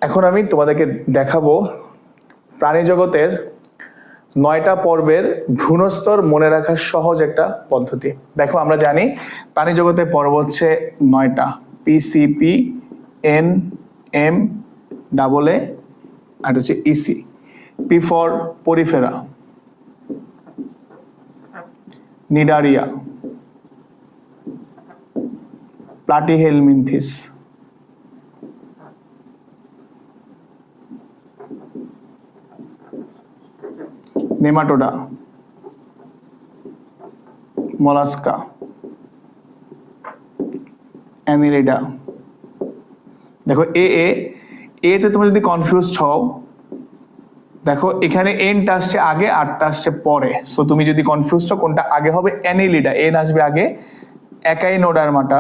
এখন আমি তোমাদেরকে দেখাবো প্রাণী জগতের 9টা পর্বের ভ্রূণস্তর মনে রাখার সহজ একটা পদ্ধতি। দেখো আমরা জানি প্রাণী জগতের পর্ব হচ্ছে 9টা, PCP, NM, AA, আর হচ্ছে EC। P for porifera, cnidaria, platyhelminthes, nematoda, mollusca, annelida. দেখো এতে তুমি যদি কনফিউজড হও, দেখো এখানে এনটা আসছে আগে, আরটা আসছে পরে। সো তুমি যদি কনফিউজড হও কোনটা আগে হবে, অ্যানিলিডা, এন আসবে আগে, একাইনোডার্মাটা